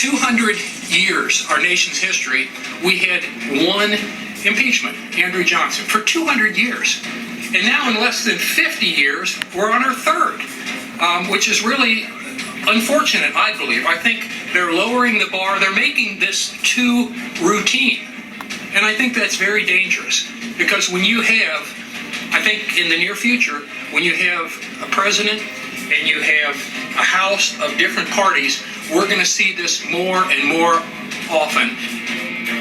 200 years, our nation's history, we had one impeachment, Andrew Johnson, for 200 years. And now in less than 50 years, we're on our third, which is really unfortunate, I believe. I think they're lowering the bar. They're making this too routine. And I think that's very dangerous, because when you have, I think in the near future, when you have a president and you have a House of different parties, we're going to see this more and more often.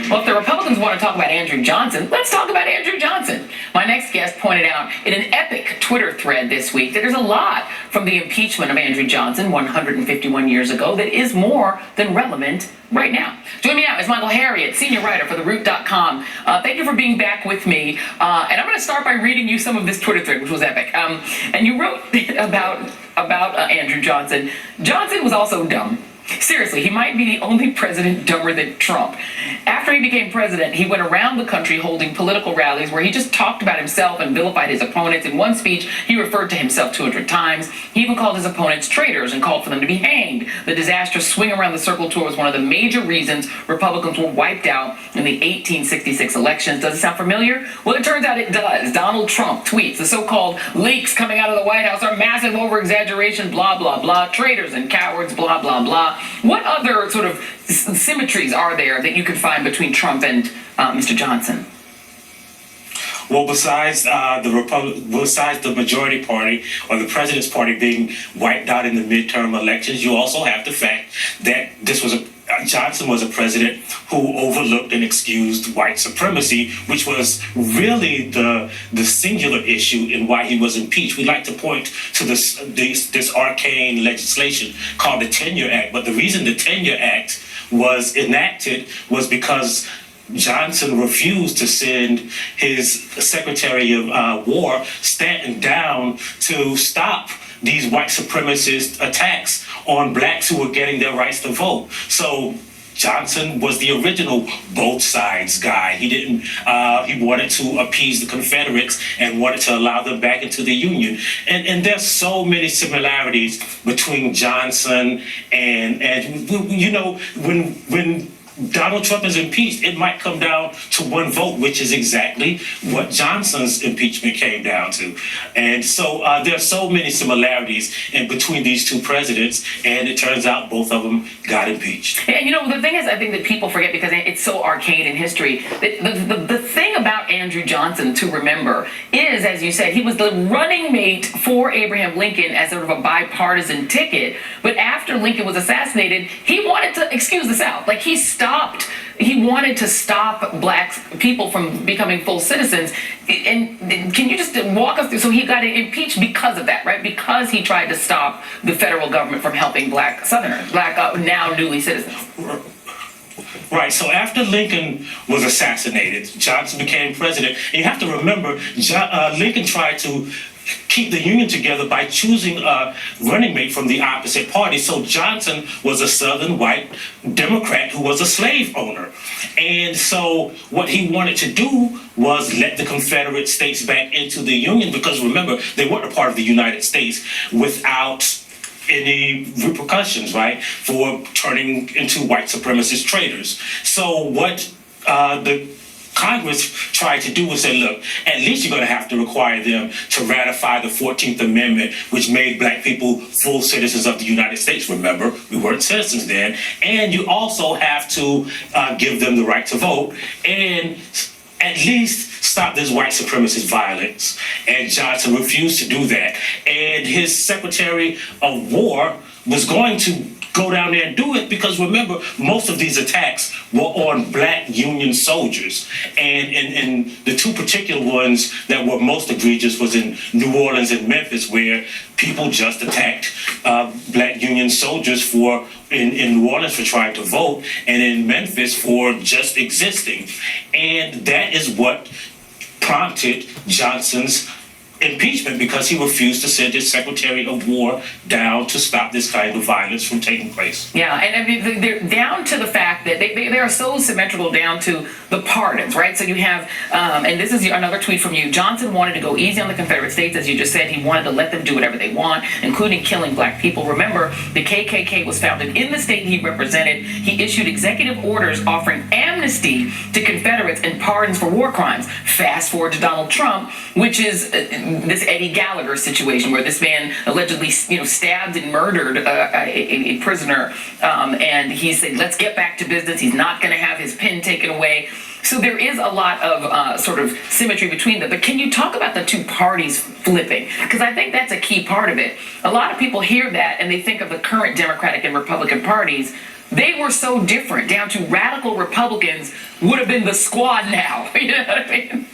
Well, if the Republicans want to talk about Andrew Johnson, let's talk about Andrew Johnson. My next guest pointed out in an epic Twitter thread this week that there's a lot from the impeachment of Andrew Johnson 151 years ago that is more than relevant right now. Joining me now is Michael Harriot, senior writer for TheRoot.com. Thank you for being back with me. And I'm going to start by reading you some of this Twitter thread, which was epic. And you wrote about Andrew Johnson. Johnson was also dumb. Seriously, he might be the only president dumber than Trump. After he became president, he went around the country holding political rallies where he just talked about himself and vilified his opponents. In one speech, he referred to himself 200 times. He even called his opponents traitors and called for them to be hanged. The disastrous swing around the circle tour was one of the major reasons Republicans were wiped out in the 1866 elections. Does it sound familiar? Well, it turns out it does. Donald Trump tweets, the so-called leaks coming out of the White House are massive over-exaggeration, blah, blah, blah, traitors and cowards, blah, blah, blah. What other sort of symmetries are there that you could find between Trump and Mr. Johnson? Well, besides the majority party or the president's party being wiped out in the midterm elections, you also have the fact that Johnson was a president who overlooked and excused white supremacy, which was really the singular issue in why he was impeached. We like to point to this arcane legislation called the Tenure Act, but the reason the Tenure Act was enacted was because Johnson refused to send his Secretary of War, Stanton, down to stop these white supremacist attacks on blacks who were getting their rights to vote. So Johnson was the original both sides guy. He wanted to appease the Confederates and wanted to allow them back into the Union. And there's so many similarities between Johnson and you know, when Donald Trump is impeached, it might come down to one vote, which is exactly what Johnson's impeachment came down to. And so there are so many similarities in between these two presidents, and it turns out both of them got impeached. And you know, the thing is, I think that people forget, because it's so arcane in history, that the thing about Andrew Johnson to remember is, as you said, he was the running mate for Abraham Lincoln as sort of a bipartisan ticket. But after Lincoln was assassinated, he wanted to excuse the South. Like, he wanted to stop black people from becoming full citizens. And can you just walk us through? So he got impeached because of that, right? Because he tried to stop the federal government from helping black Southerners, now newly citizens. Right, so after Lincoln was assassinated, Johnson became president. And you have to remember, Lincoln tried to keep the Union together by choosing a running mate from the opposite party. So Johnson was a Southern white Democrat who was a slave owner. And so what he wanted to do was let the Confederate states back into the Union, because remember, they weren't a part of the United States without any repercussions, right, for turning into white supremacist traitors. So what the Congress tried to do was say, look, at least you're going to have to require them to ratify the 14th Amendment, which made black people full citizens of the United States. Remember, we weren't citizens then. And you also have to give them the right to vote and at least stop this white supremacist violence. And Johnson refused to do that. And his Secretary of War was going to go down there and do it, because remember, most of these attacks were on black Union soldiers. And the two particular ones that were most egregious was in New Orleans and Memphis, where people just attacked black Union soldiers in New Orleans for trying to vote, and in Memphis for just existing. And that is what prompted Johnson's impeachment because he refused to send his Secretary of War down to stop this kind of violence from taking place. Yeah, and I mean, they're down to the fact that they are so symmetrical down to the pardons, right? So you have, and this is another tweet from you, Johnson wanted to go easy on the Confederate States, as you just said. He wanted to let them do whatever they want, including killing black people. Remember, the KKK was founded in the state he represented. He issued executive orders offering amnesty to Confederates and pardons for war crimes. Fast forward to Donald Trump, which is this Eddie Gallagher situation where this man allegedly, stabbed and murdered a prisoner, and he said, let's get back to business. He's not going to have his pen taken away. So there is a lot of sort of symmetry between them. But can you talk about the two parties flipping? Because I think that's a key part of it. A lot of people hear that and they think of the current Democratic and Republican parties. They were so different, down to radical Republicans would have been the squad now. You know what I mean?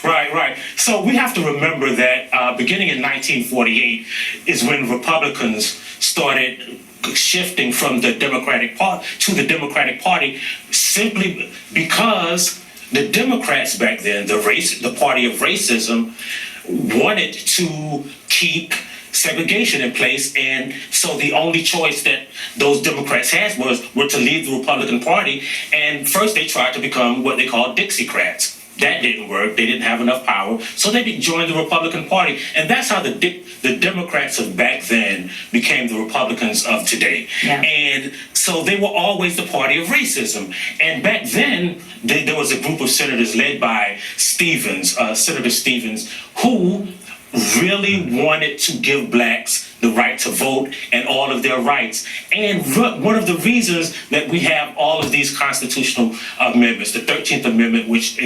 Right. So we have to remember that beginning in 1948 is when Republicans started shifting from the Democratic Party to the Democratic Party, simply because the Democrats back then, the party of racism, wanted to keep segregation in place, and so the only choice that those Democrats had were to leave the Republican Party. And first they tried to become what they called Dixiecrats. That didn't work. They didn't have enough power, so they joined the Republican Party, and that's how the Democrats of back then became the Republicans of today. Yeah. And so they were always the party of racism. And back then, there was a group of senators led by Senator Stevens, who really wanted to give blacks the right to vote and all of their rights. And one of the reasons that we have all of these constitutional amendments, the 13th Amendment, which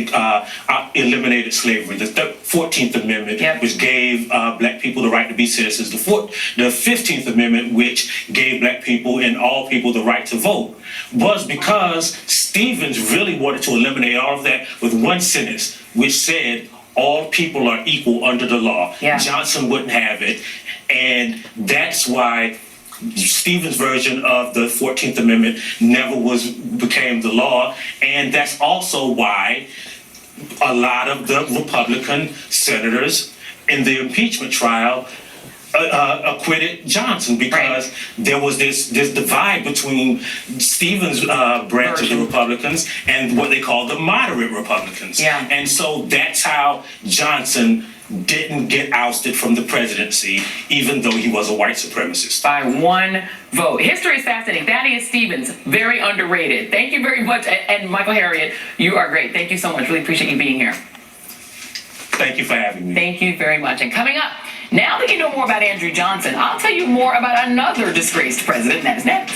eliminated slavery, the 14th Amendment, Yep. which gave black people the right to be citizens, the 15th Amendment, which gave black people and all people the right to vote, was because Stevens really wanted to eliminate all of that with one sentence, which said, all people are equal under the law. Yeah. Johnson wouldn't have it. And that's why Stevens' version of the 14th Amendment never became the law. And that's also why a lot of the Republican senators in the impeachment trial acquitted Johnson, because there was this divide between Stevens' branch of the Republicans and what they call the moderate Republicans. Yeah. And so that's how Johnson didn't get ousted from the presidency, even though he was a white supremacist. By one vote. History is fascinating. Thaddeus Stevens, very underrated. Thank you very much. And Michael Harriot, you are great. Thank you so much. Really appreciate you being here. Thank you for having me. Thank you very much. And coming up, now that you know more about Andrew Johnson, I'll tell you more about another disgraced president. That is next.